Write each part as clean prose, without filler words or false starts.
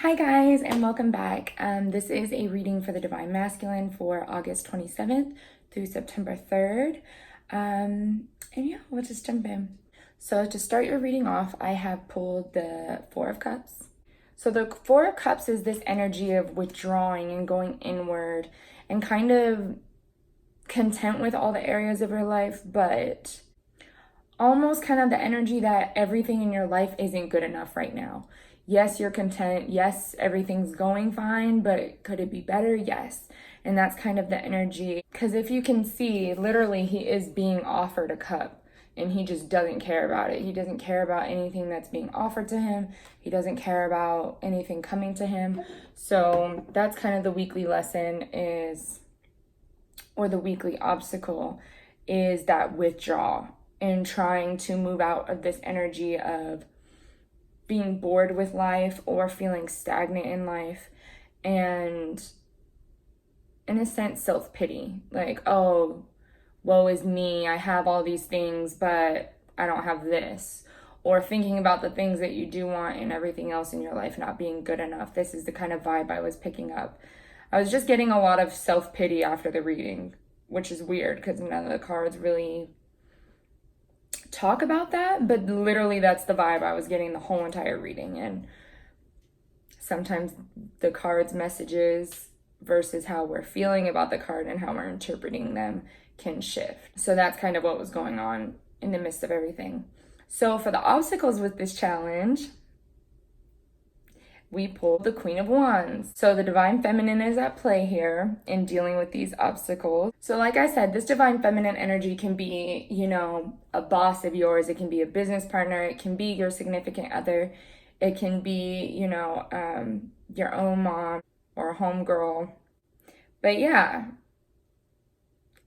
Hi guys, and welcome back. This is a reading for the Divine Masculine for August 27th through September 3rd. And yeah, we'll just jump in. So to start your reading off, I have pulled the Four of Cups. So the Four of Cups is this energy of withdrawing and going inward and kind of content with all the areas of your life, but almost kind of the energy that everything in your life isn't good enough right now. Yes, you're content. Yes, everything's going fine, but could it be better? Yes. And that's kind of the energy. Because if you can see, literally, he is being offered a cup and he just doesn't care about it. He doesn't care about anything that's being offered to him. He doesn't care about anything coming to him. So that's kind of the weekly lesson or the weekly obstacle is that withdrawal and trying to move out of this energy of being bored with life or feeling stagnant in life, and in a sense self-pity, like, oh, woe is me, I have all these things but I don't have this, or thinking about the things that you do want and everything else in your life not being good enough. This is the kind of vibe I was picking up. I was just getting a lot of self-pity after the reading, which is weird because none of the cards really talk about that, but literally that's the vibe I was getting the whole entire reading. And sometimes the cards messages versus how we're feeling about the card and how we're interpreting them can shift. So that's kind of what was going on in the midst of everything. So for the obstacles with this challenge, we pulled the Queen of Wands. So the Divine Feminine is at play here in dealing with these obstacles. So like I said, this Divine Feminine energy can be, a boss of yours. It can be a business partner. It can be your significant other. It can be, your own mom or homegirl. But yeah.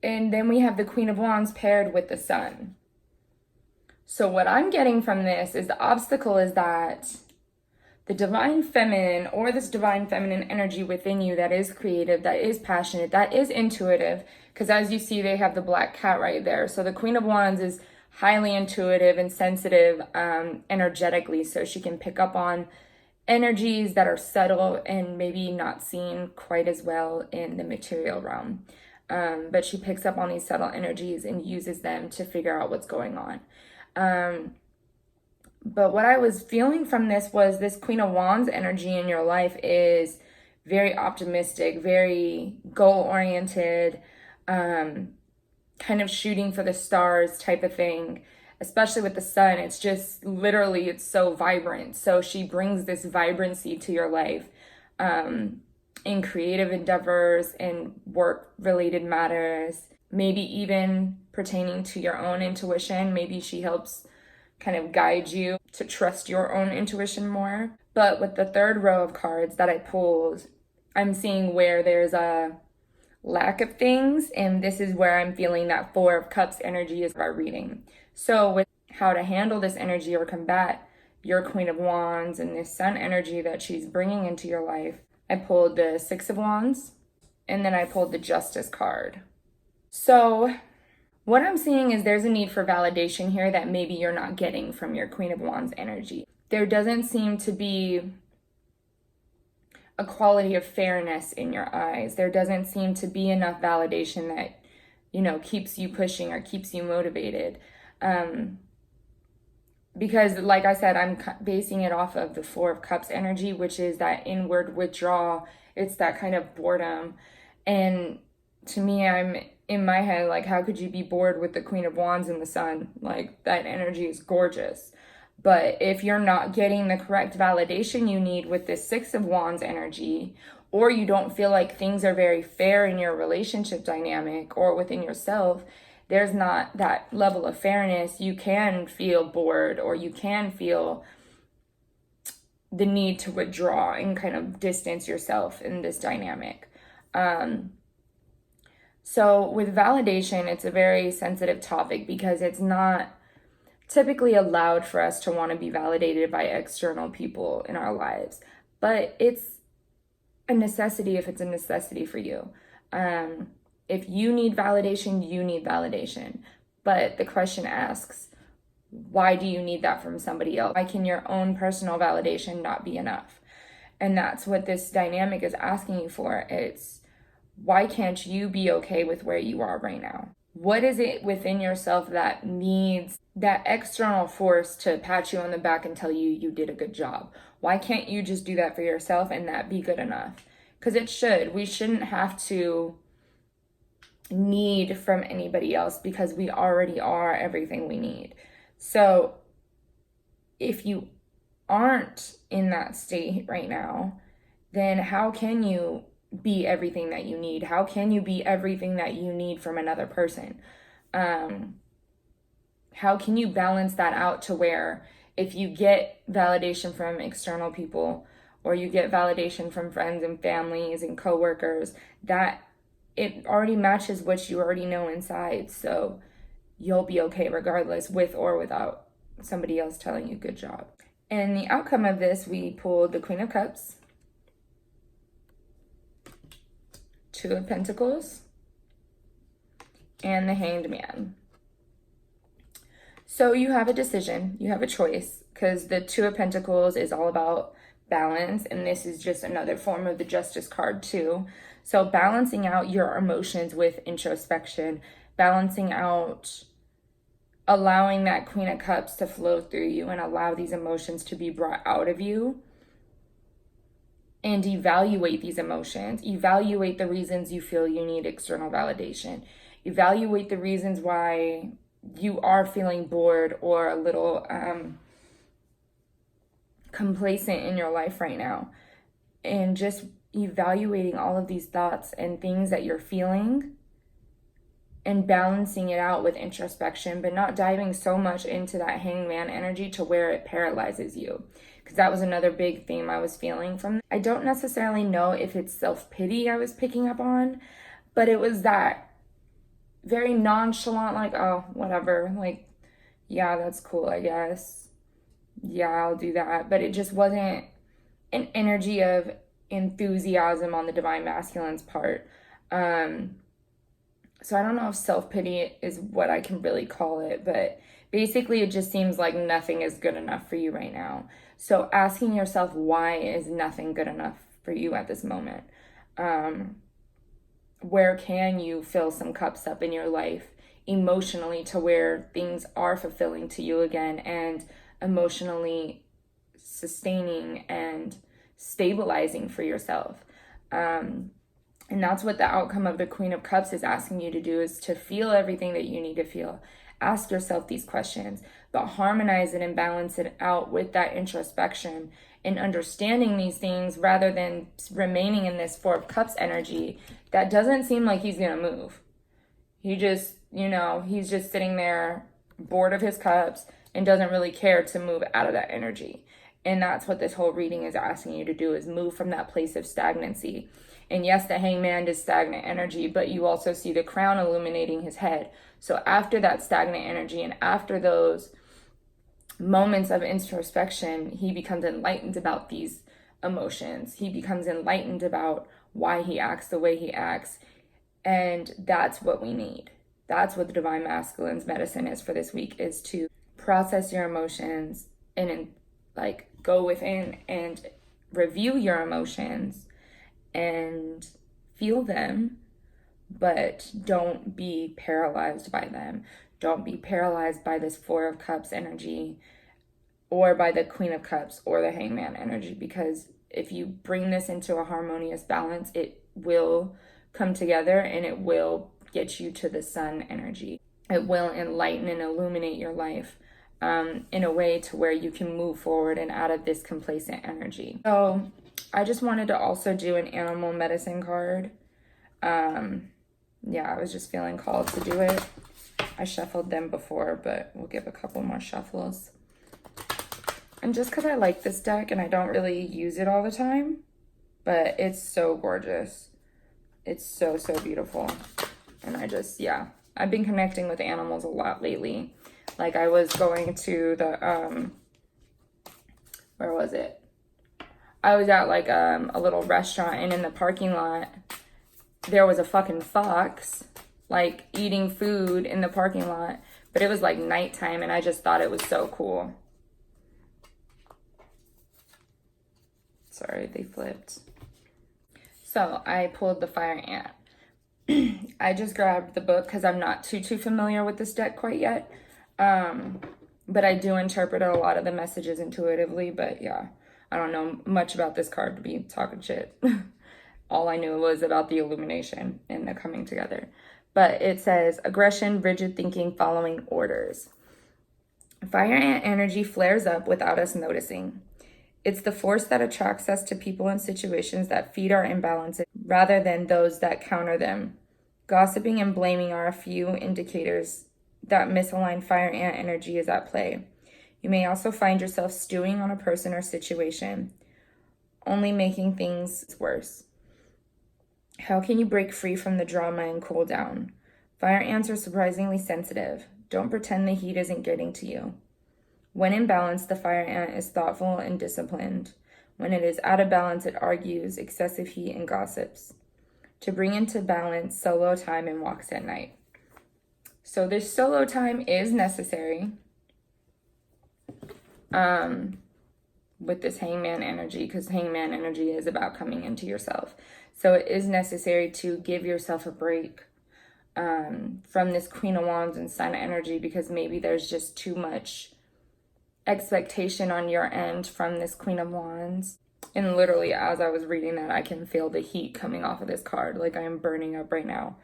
And then we have the Queen of Wands paired with the Sun. So what I'm getting from this is the obstacle is that the divine feminine, or this divine feminine energy within you that is creative, that is passionate, that is intuitive, because as you see, they have the black cat right there. So the Queen of Wands is highly intuitive and sensitive energetically, so she can pick up on energies that are subtle and maybe not seen quite as well in the material realm. But she picks up on these subtle energies and uses them to figure out what's going on. But what I was feeling from this was this Queen of Wands energy in your life is very optimistic, very goal-oriented, kind of shooting for the stars type of thing. Especially with the Sun, it's just literally, it's so vibrant. So she brings this vibrancy to your life in creative endeavors, in work-related matters, maybe even pertaining to your own intuition. Maybe she helps kind of guide you to trust your own intuition more. But with the third row of cards that I pulled, I'm seeing where there's a lack of things, and this is where I'm feeling that Four of Cups energy is our reading. So with how to handle this energy or combat your Queen of Wands and this Sun energy that she's bringing into your life, I pulled the Six of Wands, and then I pulled the Justice card. So what I'm seeing is there's a need for validation here that maybe you're not getting from your Queen of Wands energy. There doesn't seem to be a quality of fairness in your eyes. There doesn't seem to be enough validation that, keeps you pushing or keeps you motivated. Because like I said, I'm basing it off of the Four of Cups energy, which is that inward withdrawal. It's that kind of boredom. And to me, I'm in my head, like, how could you be bored with the Queen of Wands and the Sun? Like, that energy is gorgeous. But if you're not getting the correct validation you need with this Six of Wands energy, or you don't feel like things are very fair in your relationship dynamic or within yourself, there's not that level of fairness, you can feel bored, or you can feel the need to withdraw and kind of distance yourself in this dynamic. So with validation, it's a very sensitive topic because it's not typically allowed for us to want to be validated by external people in our lives. But it's a necessity if it's a necessity for you. If you need validation, you need validation. But the question asks, why do you need that from somebody else? Why can your own personal validation not be enough? And that's what this dynamic is asking you for. It's, why can't you be okay with where you are right now? What is it within yourself that needs that external force to pat you on the back and tell you you did a good job? Why can't you just do that for yourself and that be good enough? Because it should. We shouldn't have to need from anybody else because we already are everything we need. So if you aren't in that state right now, then how can you be everything that you need? How can you be everything that you need from another person? How can you balance that out to where if you get validation from external people or you get validation from friends and families and coworkers, that it already matches what you already know inside. So you'll be okay regardless, with or without somebody else telling you good job. And the outcome of this, we pulled the Queen of Cups, Two of Pentacles, and the Hanged Man. So you have a decision, you have a choice, because the Two of Pentacles is all about balance, and this is just another form of the Justice card too. So balancing out your emotions with introspection, balancing out, allowing that Queen of Cups to flow through you and allow these emotions to be brought out of you, and evaluate these emotions. Evaluate the reasons you feel you need external validation. Evaluate the reasons why you are feeling bored or a little complacent in your life right now. And just evaluating all of these thoughts and things that you're feeling and balancing it out with introspection, but not diving so much into that hangman energy to where it paralyzes you. Because that was another big theme I was feeling from. I don't necessarily know if it's self-pity I was picking up on, but it was that very nonchalant, like, oh, whatever, like, yeah, that's cool, I guess. Yeah, I'll do that. But it just wasn't an energy of enthusiasm on the Divine Masculine's part. So I don't know if self-pity is what I can really call it, but basically it just seems like nothing is good enough for you right now. So asking yourself, why is nothing good enough for you at this moment? Where can you fill some cups up in your life emotionally to where things are fulfilling to you again and emotionally sustaining and stabilizing for yourself? And that's what the outcome of the Queen of Cups is asking you to do, is to feel everything that you need to feel. Ask yourself these questions, but harmonize it and balance it out with that introspection and understanding these things rather than remaining in this Four of Cups energy that doesn't seem like he's going to move. He just, he's just sitting there bored of his cups and doesn't really care to move out of that energy. And that's what this whole reading is asking you to do, is move from that place of stagnancy. And yes, the Hangman is stagnant energy, but you also see the crown illuminating his head. So after that stagnant energy and after those moments of introspection, he becomes enlightened about these emotions. He becomes enlightened about why he acts the way he acts. And that's what we need. That's what the Divine Masculine's medicine is for this week, is to process your emotions and go within and review your emotions and feel them, but don't be paralyzed by them. Don't be paralyzed by this Four of Cups energy or by the Queen of Cups or the Hangman energy, because if you bring this into a harmonious balance, it will come together and it will get you to the Sun energy. It will enlighten and illuminate your life in a way to where you can move forward and out of this complacent energy. So I just wanted to also do an animal medicine card. I was just feeling called to do it. I shuffled them before, but we'll give a couple more shuffles. And just because I like this deck and I don't really use it all the time, but it's so gorgeous. It's so, so beautiful. And I've been connecting with animals a lot lately. Like I was going to the, where was it? I was at a little restaurant, and in the parking lot, there was a fucking fox, eating food in the parking lot, but it was nighttime, and I just thought it was so cool. Sorry, they flipped. So I pulled the fire ant. I just grabbed the book because I'm not too familiar with this deck quite yet. But I do interpret a lot of the messages intuitively. But yeah, I don't know much about this card to be talking shit. All I knew was about the illumination and the coming together. But it says aggression, rigid thinking, following orders. Fire ant energy flares up without us noticing. It's the force that attracts us to people and situations that feed our imbalances rather than those that counter them. Gossiping and blaming are a few indicators that misaligned fire ant energy is at play. You may also find yourself stewing on a person or situation, only making things worse. How can you break free from the drama and cool down? Fire ants are surprisingly sensitive. Don't pretend the heat isn't getting to you. When in balance, the fire ant is thoughtful and disciplined. When it is out of balance, it argues, excessive heat, and gossips. To bring into balance, solo time and walks at night. So this solo time is necessary with this hangman energy, because hangman energy is about coming into yourself. So it is necessary to give yourself a break from this Queen of Wands and Sun energy, because maybe there's just too much expectation on your end from this Queen of Wands. And literally, as I was reading that, I can feel the heat coming off of this card. Like I am burning up right now.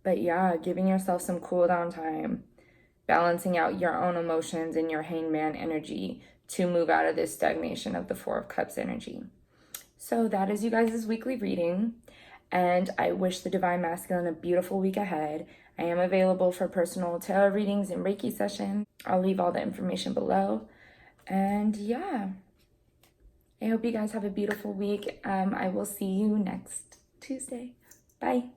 But yeah, giving yourself some cool down time, balancing out your own emotions and your hangman energy to move out of this stagnation of the Four of Cups energy. So that is you guys' weekly reading. And I wish the Divine Masculine a beautiful week ahead. I am available for personal tarot readings and Reiki sessions. I'll leave all the information below. And yeah, I hope you guys have a beautiful week. I will see you next Tuesday. Bye.